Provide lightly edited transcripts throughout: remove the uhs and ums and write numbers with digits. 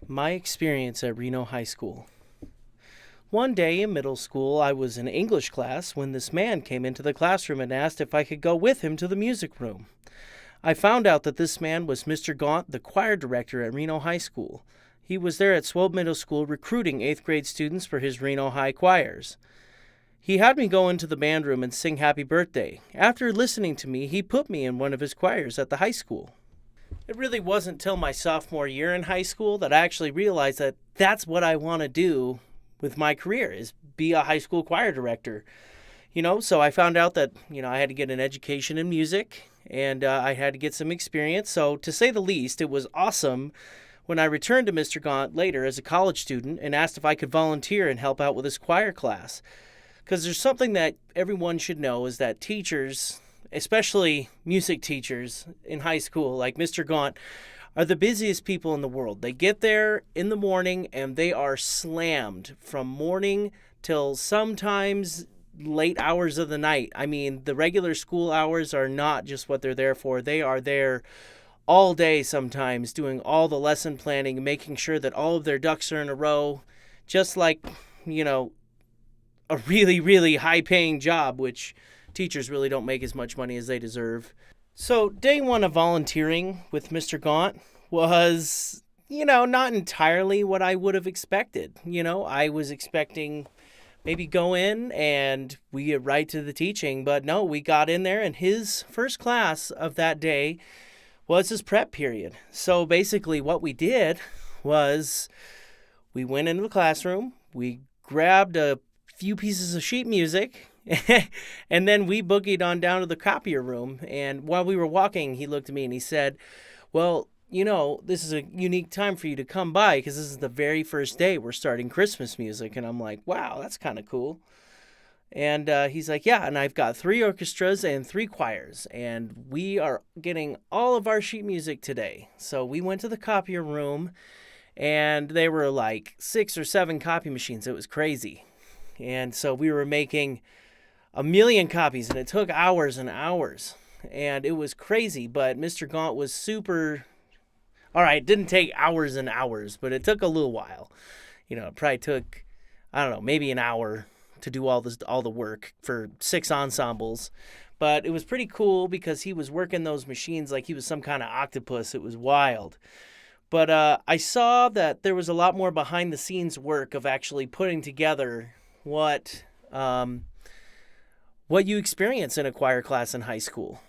My experience at Reno High School. One day in middle school, I was in English class when this man came into the classroom and asked if I could go with him to the music room. I found out that this man was Mr. Gaunt, the choir director at Reno High School. He was there at Swope Middle School recruiting 8th grade students for his Reno High choirs. He had me go into the band room and sing Happy Birthday. After listening to me, he put me in one of his choirs at the high school. It really wasn't till my sophomore year in high school that I actually realized that that's what I want to do with my career, is be a high school choir director. So I found out that, I had to get an education in music and I had to get some experience. So to say the least, it was awesome when I returned to Mr. Gaunt later as a college student and asked if I could volunteer and help out with his choir class. Because there's something that everyone should know is that teachers, especially music teachers in high school, like Mr. Gaunt, are the busiest people in the world. They get there in the morning and they are slammed from morning till sometimes late hours of the night. I mean, the regular school hours are not just what they're there for. They are there all day sometimes doing all the lesson planning, making sure that all of their ducks are in a row, just like, a really, really high-paying job, which teachers really don't make as much money as they deserve. So day one of volunteering with Mr. Gaunt was, not entirely what I would have expected. I was expecting maybe go in and we get right to the teaching, but no, we got in there and his first class of that day was his prep period. So basically what we did was we went into the classroom, we grabbed a few pieces of sheet music, and then we boogied on down to the copier room. And while we were walking, he looked at me and he said, well, this is a unique time for you to come by because this is the very first day we're starting Christmas music. And I'm like, wow, that's kind of cool. And he's like, yeah, and I've got 3 orchestras and 3 choirs, and we are getting all of our sheet music today. So we went to the copier room, and there were like 6 or 7 copy machines. It was crazy. And so we were making a million copies, and it took hours and hours. And it was crazy, but Mr. Gaunt was super... All right, it didn't take hours and hours, but it took a little while. It probably took, I don't know, maybe an hour to do all the work for 6 ensembles. But it was pretty cool because he was working those machines like he was some kind of octopus. It was wild. But I saw that there was a lot more behind-the-scenes work of actually putting together what you experience in a choir class in high school.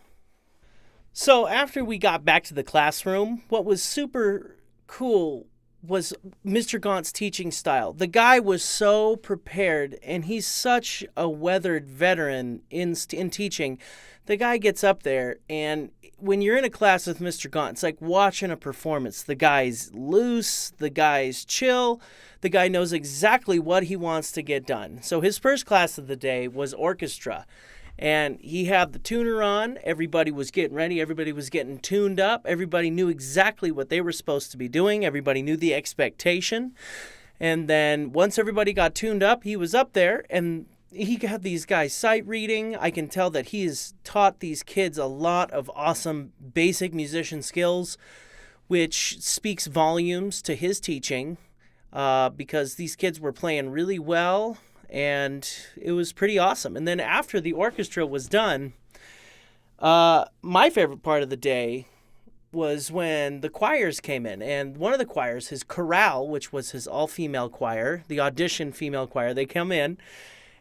So after we got back to the classroom, what was super cool was Mr. Gaunt's teaching style. The guy was so prepared, and he's such a weathered veteran in teaching. The guy gets up there, and when you're in a class with Mr. Gaunt, it's like watching a performance. The guy's loose, the guy's chill, the guy knows exactly what he wants to get done. So his first class of the day was orchestra, and he had the tuner on. Everybody was getting ready. Everybody was getting tuned up. Everybody knew exactly what they were supposed to be doing. Everybody knew the expectation. And then once everybody got tuned up, he was up there, and he got these guys sight reading. I can tell that he has taught these kids a lot of awesome basic musician skills, which speaks volumes to his teaching because these kids were playing really well, and it was pretty awesome. And then after the orchestra was done, my favorite part of the day was when the choirs came in. And one of the choirs, his chorale, which was his all-female choir, the audition female choir, they come in.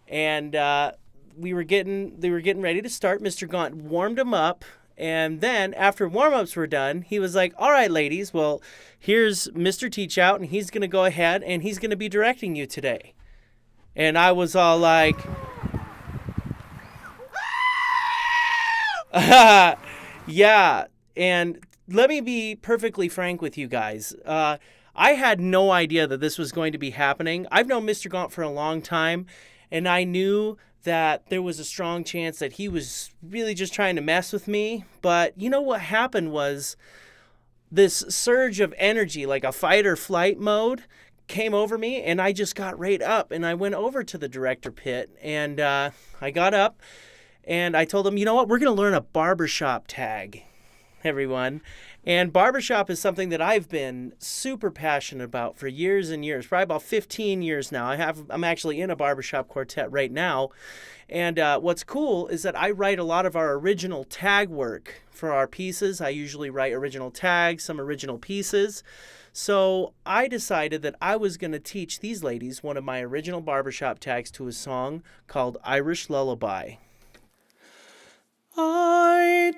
And they were getting ready to start. Mr. Gaunt warmed them up, and then after warm-ups were done, he was like, all right, ladies, well, here's Mr. Teachout, and he's going to go ahead, and he's going to be directing you today. And I was all like, yeah, and let me be perfectly frank with you guys. I had no idea that this was going to be happening. I've known Mr. Gaunt for a long time, and I knew that there was a strong chance that he was really just trying to mess with me. But what happened was this surge of energy, like a fight or flight mode, came over me, and I just got right up, and I went over to the director pit, and I got up, and I told him, you know what, we're going to learn a barbershop tag. everyone. And barbershop is something that I've been super passionate about for years and years, probably about 15 years now. I'm actually in a barbershop quartet right now. And what's cool is that I write a lot of our original tag work for our pieces. I usually write original tags, some original pieces. So I decided that I was going to teach these ladies one of my original barbershop tags to a song called Irish Lullaby. I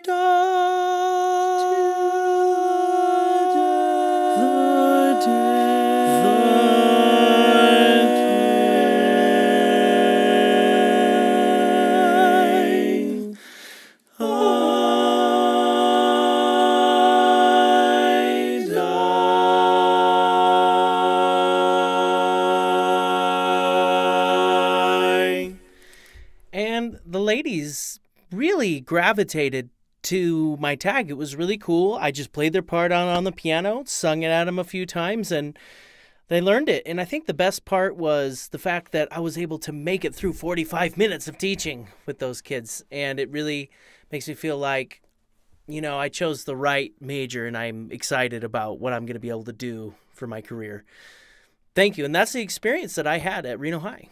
And the ladies really gravitated to my tag. It was really cool. I just played their part on the piano, sung it at them a few times, and they learned it. And I think the best part was the fact that I was able to make it through 45 minutes of teaching with those kids. And it really makes me feel like, I chose the right major, and I'm excited about what I'm going to be able to do for my career. Thank you. And that's the experience that I had at Reno High.